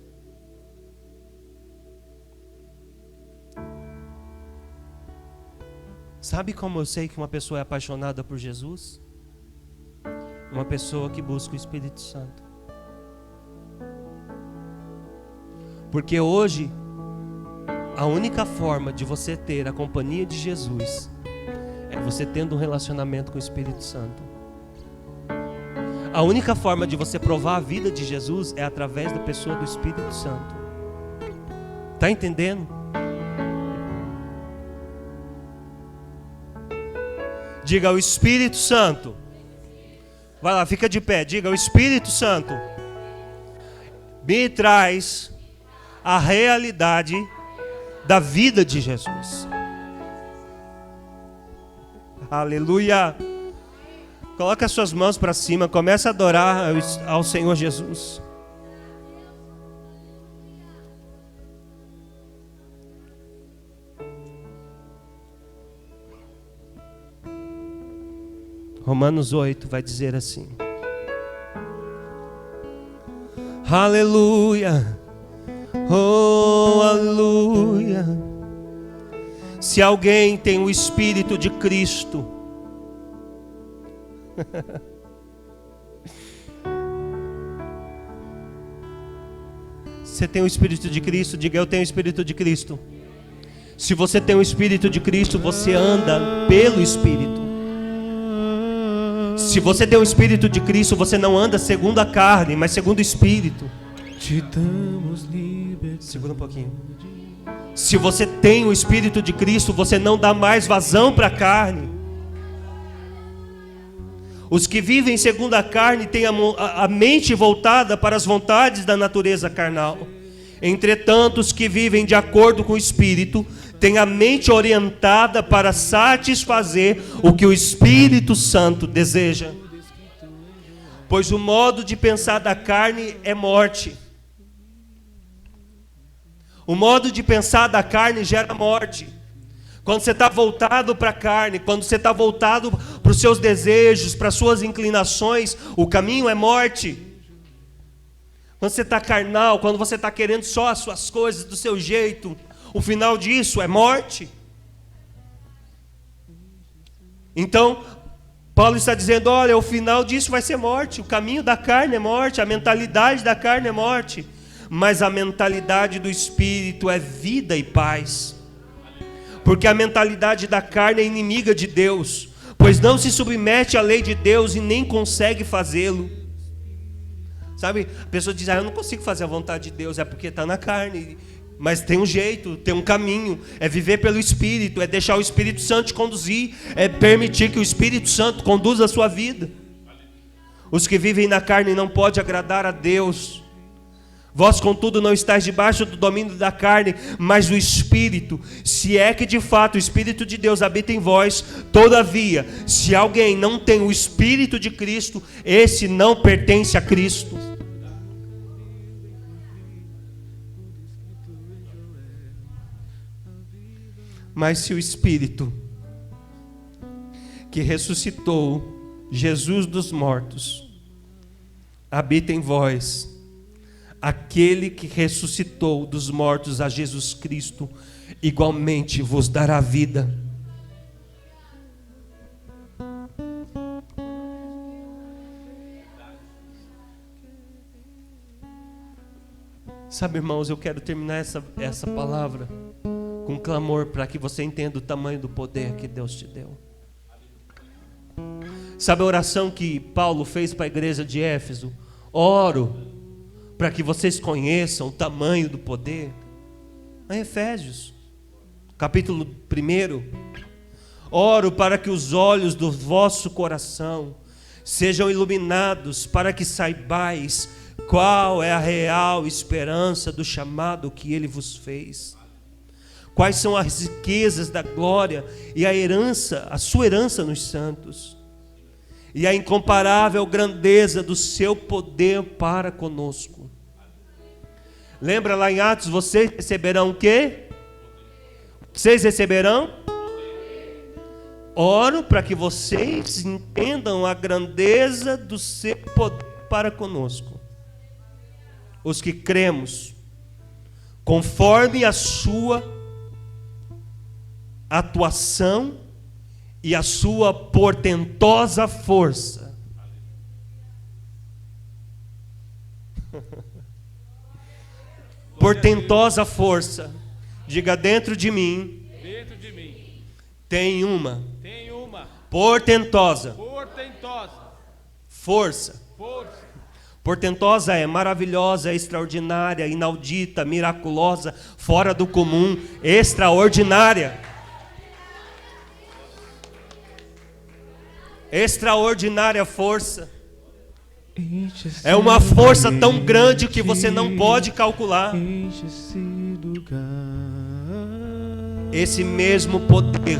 S1: Sabe como eu sei que uma pessoa é apaixonada por Jesus? Uma pessoa que busca o Espírito Santo. Porque hoje, a única forma de você ter a companhia de Jesus é você tendo um relacionamento com o Espírito Santo. A única forma de você provar a vida de Jesus é através da pessoa do Espírito Santo. Está entendendo? Diga: o Espírito Santo. Vai lá, fica de pé. Diga: o Espírito Santo me traz a realidade da vida de Jesus. Aleluia. Coloca as suas mãos para cima. Começa a adorar ao Senhor Jesus. Romanos 8 vai dizer assim: aleluia, oh aleluia. Se alguém tem o Espírito de Cristo, você tem o Espírito de Cristo? Diga: eu tenho o Espírito de Cristo. Se você tem o Espírito de Cristo, você anda pelo Espírito. Se você tem o Espírito de Cristo, você não anda segundo a carne, mas segundo o Espírito. Te damos liberdade. Segura um pouquinho. Se você tem o Espírito de Cristo, você não dá mais vazão para a carne. Os que vivem segundo a carne têm a mente voltada para as vontades da natureza carnal. Entretanto, os que vivem de acordo com o Espírito têm a mente orientada para satisfazer o que o Espírito Santo deseja. Pois o modo de pensar da carne é morte. O modo de pensar da carne gera morte. Quando você está voltado para a carne, quando você está voltado para os seus desejos, para as suas inclinações, o caminho é morte. Quando você está carnal, quando você está querendo só as suas coisas do seu jeito, o final disso é morte. Então, Paulo está dizendo: olha, o final disso vai ser morte. O caminho da carne é morte, a mentalidade da carne é morte. Mas a mentalidade do Espírito é vida e paz. Porque a mentalidade da carne é inimiga de Deus, pois não se submete à lei de Deus e nem consegue fazê-lo. Sabe, a pessoa diz: eu não consigo fazer a vontade de Deus, é porque está na carne. Mas tem um jeito, tem um caminho, é viver pelo Espírito, é deixar o Espírito Santo te conduzir, é permitir que o Espírito Santo conduza a sua vida. Os que vivem na carne não podem agradar a Deus. Vós, contudo, não estáis debaixo do domínio da carne, mas do Espírito, se é que de fato o Espírito de Deus habita em vós. Todavia, se alguém não tem o Espírito de Cristo, esse não pertence a Cristo. Mas se o Espírito que ressuscitou Jesus dos mortos habita em vós, aquele que ressuscitou dos mortos a Jesus Cristo, igualmente vos dará vida. Sabe, irmãos, eu quero terminar essa palavra com clamor para que você entenda o tamanho do poder que Deus te deu. Sabe a oração que Paulo fez para a igreja de Éfeso? Oro para que vocês conheçam o tamanho do poder. Em Efésios, capítulo 1. Oro para que os olhos do vosso coração sejam iluminados, para que saibais qual é a real esperança do chamado que Ele vos fez. Quais são as riquezas da glória e a herança, a sua herança nos santos. E a incomparável grandeza do seu poder para conosco. Lembra lá em Atos, vocês receberão o quê? Vocês receberão? Oro para que vocês entendam a grandeza do seu poder para conosco. Os que cremos, conforme a sua atuação e a sua portentosa força. Portentosa força. Diga: dentro de mim, tem uma portentosa força. Portentosa é maravilhosa, é extraordinária, inaudita, miraculosa, fora do comum, extraordinária. Extraordinária força. É uma força tão grande que você não pode calcular. Esse mesmo poder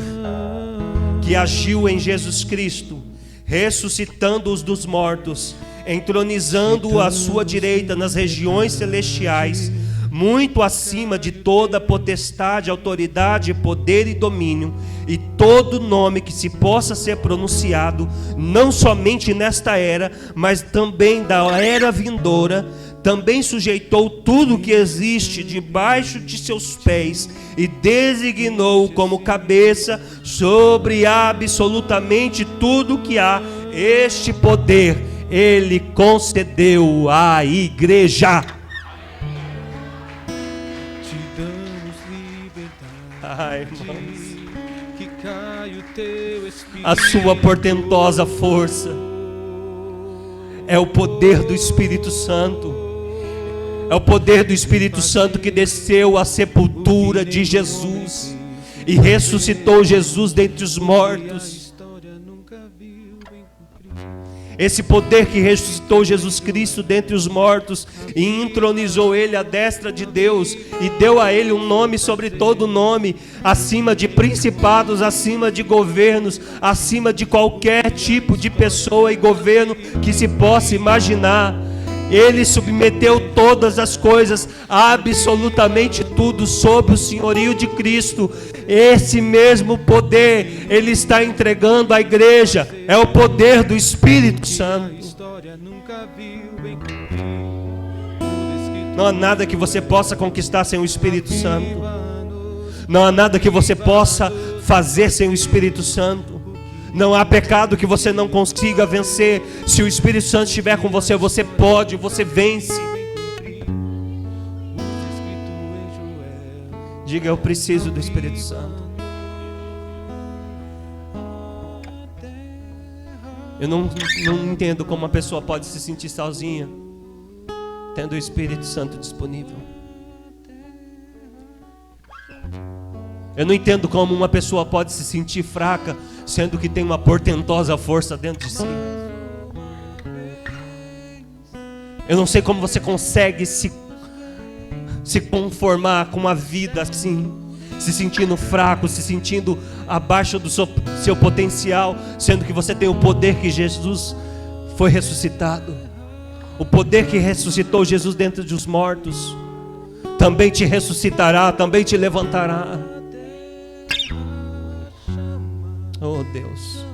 S1: que agiu em Jesus Cristo, ressuscitando-os dos mortos, entronizando-o à sua direita nas regiões celestiais, muito acima de toda potestade, autoridade, poder e domínio, e todo nome que se possa ser pronunciado, não somente nesta era, mas também da era vindoura, também sujeitou tudo que existe debaixo de seus pés, e designou como cabeça sobre absolutamente tudo que há. Este poder Ele concedeu à igreja. Ai, irmãos, a sua portentosa força é o poder do Espírito Santo. É o poder do Espírito Santo que desceu à sepultura de Jesus e ressuscitou Jesus dentre os mortos. Esse poder que ressuscitou Jesus Cristo dentre os mortos e entronizou Ele à destra de Deus e deu a Ele um nome sobre todo nome, acima de principados, acima de governos, acima de qualquer tipo de pessoa e governo que se possa imaginar. Ele submeteu todas as coisas, absolutamente tudo, sob o senhorio de Cristo. Esse mesmo poder Ele está entregando à igreja. É o poder do Espírito Santo. Não há nada que você possa conquistar sem o Espírito Santo. Não há nada que você possa fazer sem o Espírito Santo. Não há pecado que você não consiga vencer. Se o Espírito Santo estiver com você, você pode, você vence. Diga: eu preciso do Espírito Santo. Eu não entendo como uma pessoa pode se sentir sozinha tendo o Espírito Santo disponível. Eu não entendo como uma pessoa pode se sentir fraca sendo que tem uma portentosa força dentro de si. Eu não sei como você consegue se conformar com uma vida assim, se sentindo fraco, se sentindo abaixo do seu potencial, sendo que você tem o poder que Jesus foi ressuscitado. O poder que ressuscitou Jesus dentro dos mortos também te ressuscitará, também te levantará. Oh Deus.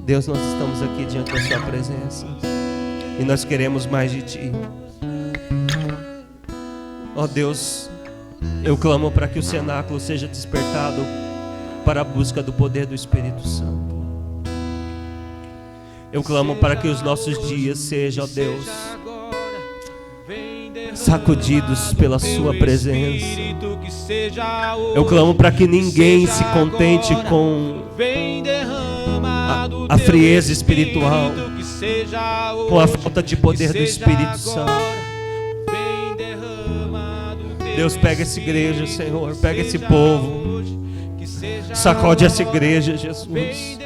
S1: Deus, nós estamos aqui diante da sua presença e nós queremos mais de ti. Oh Deus, eu clamo para que o cenáculo seja despertado para a busca do poder do Espírito Santo. Eu clamo para que os nossos dias sejam, ó Deus, sacudidos pela sua presença. Eu clamo para que ninguém se contente com a frieza espiritual, com a falta de poder do Espírito Santo. Deus, pega essa igreja, Senhor, pega esse povo, sacode essa igreja, Jesus.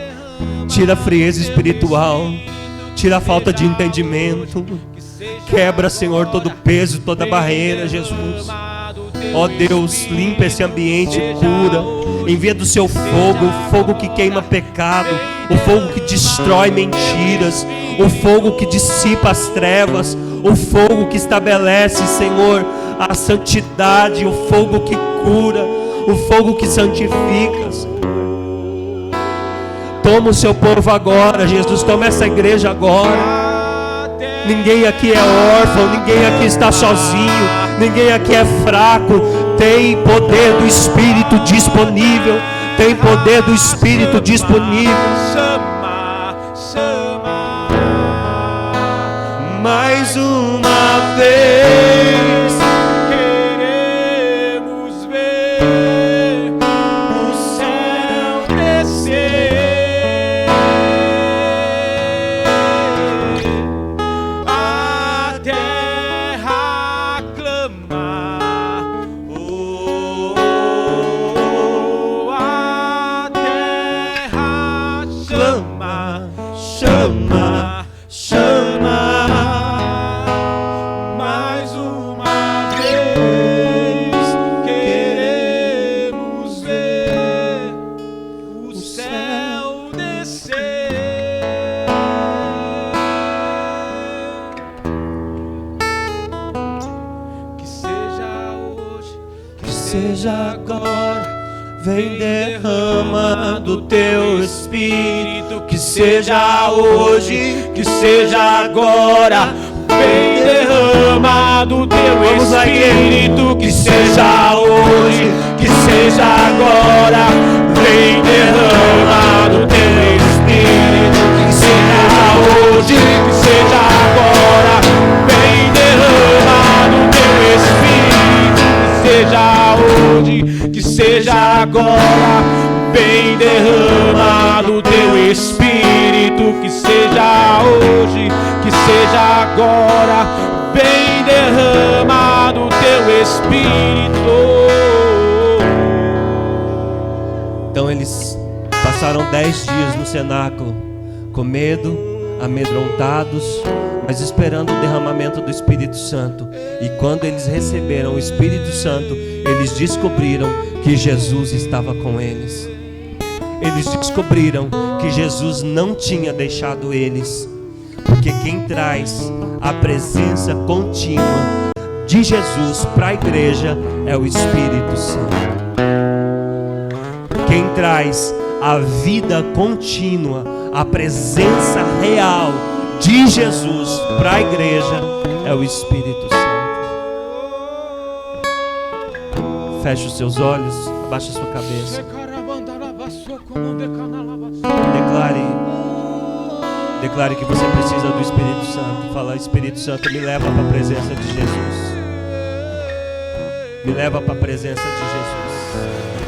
S1: Tira a frieza espiritual, tira a falta de entendimento, quebra, Senhor, todo peso, toda barreira, Jesus. Ó Deus, limpa esse ambiente, cura, envia do seu fogo, o fogo que queima pecado, o fogo que destrói mentiras, o fogo que dissipa as trevas, o fogo que estabelece, Senhor, a santidade, o fogo que cura, o fogo que santifica, Senhor. Toma o seu povo agora, Jesus, toma essa igreja agora. Ninguém aqui é órfão, ninguém aqui está sozinho, ninguém aqui é fraco. Tem poder do Espírito disponível, tem poder do Espírito disponível. Mais uma vez queremos ver o céu descer, a terra clamar, a terra chama, chama, chama. Seja agora, vem derrama do teu Espírito, que seja hoje, que seja agora, vem derrama do teu Espírito, que seja hoje, que seja agora, vem derrama do teu Espírito, que seja hoje, que seja agora, vem derrama do teu Espírito, que seja hoje, que seja agora, vem derrama do teu Espírito, que seja hoje, que seja agora, vem derrama do teu Espírito. Então eles passaram 10 dias no cenáculo, com medo, amedrontados, mas esperando o derramamento do Espírito Santo. E quando eles receberam o Espírito Santo, eles descobriram que Jesus estava com eles. Eles descobriram que Jesus não tinha deixado eles, porque quem traz a presença contínua de Jesus para a igreja é o Espírito Santo. Quem traz a vida contínua, a presença real de Jesus para a igreja é o Espírito Santo. Feche os seus olhos, abaixe a sua cabeça. Declare que você precisa do Espírito Santo. Fala: Espírito Santo, me leva para a presença de Jesus. Me leva para a presença de Jesus.